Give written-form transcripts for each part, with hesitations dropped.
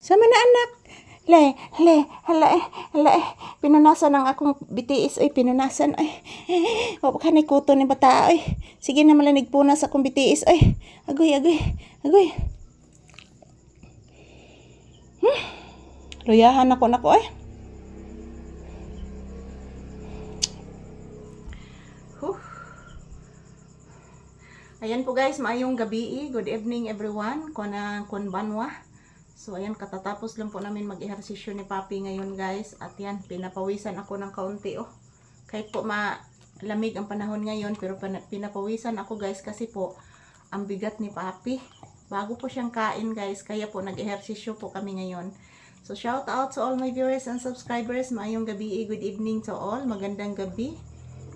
Sama na anak. Hala, pinunasan ang akong BTS ay pinunasan ay. O ka ni kuto ni bata ay. Sige na malanig punas akong BTS ay. Agoy. Luyahan ako nako ay. Ayan po guys, maayong gabi. Good evening everyone. Kon banwa. So ayan, katatapos lang po namin mag-ehersisyo ni Papi ngayon guys. At yan, pinapawisan ako ng kaunti oh. Kahit po malamig ang panahon ngayon, pero pinapawisan ako guys kasi po ang bigat ni Papi. Bago po siyang kain guys, kaya po nag-ehersisyo po kami ngayon. So shout out to all my viewers and subscribers. Maayong gabi, good evening to all. Magandang gabi.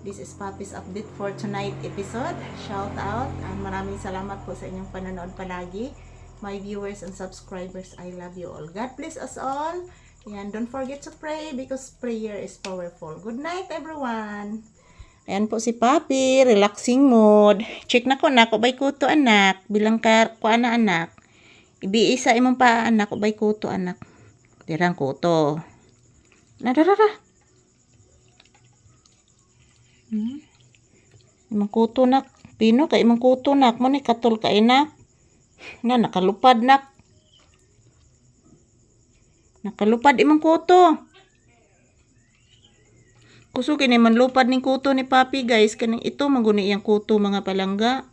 This is Papi's update for tonight episode. Shout out and maraming salamat po sa inyong panonood palagi. My viewers and subscribers, I love you all. God bless us all. And don't forget to pray because prayer is powerful. Good night everyone. Ayan po si Papi, relaxing mood. Check na ko na, ba'y kuto anak. Bilang ko anak. Ibiisa imong pa anak, ba'y kuto anak. Dirang kuto. Nararara. Imong kuto nak. Pino kay imong kuto nak. Mo ni katol ka inak. Na nakalupad nak. Nakalupad imong kuto. Kusugin ni man lupad ning kuto ni Papi guys. Kaning ito maguni iyang kuto mga palangga.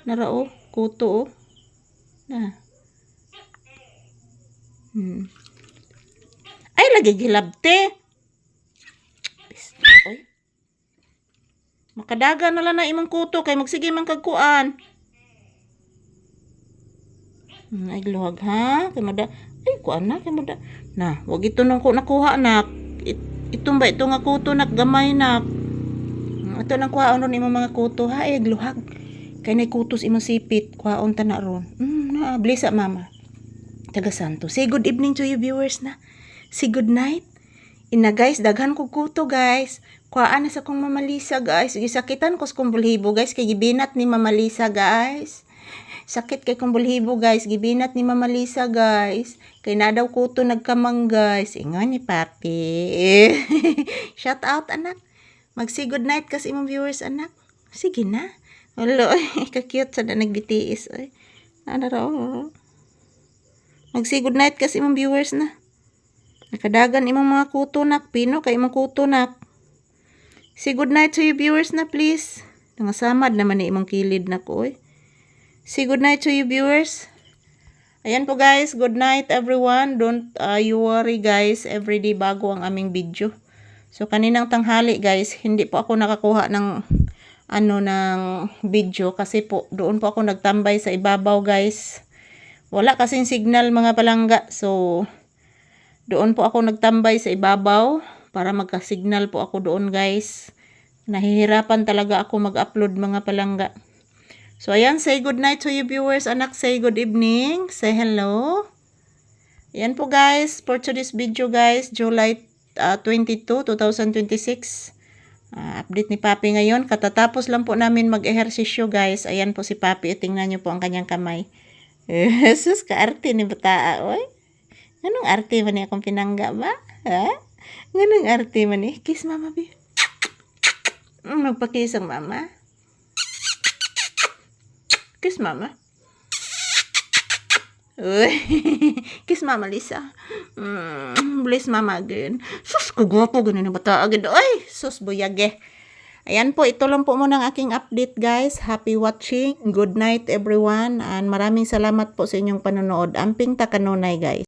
Narao kuto oh. Na. Ay lagi gilabte. Oy. Makadaga na lang na imong kuto kay magsige man kagkuan. Ay luwag ha. Kay mada. Ay kuan na kay mada. Na, wag ito nang ko nakuha nak. Itong ba ito nga kuto nak gamay nak. Ito nang kuhaon ron imong mga kuto ha. Ay luhag. Kay nay kutos imong sipit. Kuhaon ta na ron. Na blessa mama. Taga Santo. Say good evening to you viewers na. Say good night. Ina guys, daghan ko kuto guys. Kuhaan na sa kong Mama Lisa guys. Gisakitan ko sa kong bulhibo guys. Kay gibinat ni Mama Lisa guys. Sakit kay kong bulhibo guys. Gibinat ni Mama Lisa guys. Kay na daw kuto nagkamang guys. Ingon ni Papi. Shout out anak. Mag-say good night kasi imong viewers anak. Sige na. Wala ay. Ka-cute sa na nag-BTS ay. Nanaraw. Mag-say good night kasi imong viewers na. Nakadagan imong mga kuto nak. Pino kay imong kuto nak. Say good night to you viewers na please. Nangasamad naman ni imong kilid na ko eh. Say good night to you viewers. Ayan po guys, good night everyone. Don't you worry guys, everyday bago ang aming video. So kaninang tanghali guys, hindi po ako nakakuha ng ng video kasi po doon po ako nagtambay sa ibabaw guys. Wala kasing signal mga palangga. So doon po ako nagtambay sa ibabaw para magka-signal po ako doon guys. Nahihirapan talaga ako mag-upload mga palangga. So ayan, say good night to you viewers. Anak, say good evening. Say hello. Ayan po guys, for today's video guys, July 22, 2026. Update ni Papi ngayon. Katatapos lang po namin mag-ehersisyo guys. Ayan po si Papi. Tingnan nyo po ang kanyang kamay. Jesus, ka-arte ni bataa. Oy. Anong arte man ni akong pinangga ba? Ha? Anong arte man ni? Kiss mama bi. Magpakiss ang mama. Kiss mama. Uy. Kiss mama Lisa. Bless mama again. Sus, kagwapo ganun na bata agad. Ay, sus buyage. Ayan po, ito lang po muna ang aking update guys. Happy watching. Good night everyone. And maraming salamat po sa inyong panonood. Amping takanunay guys.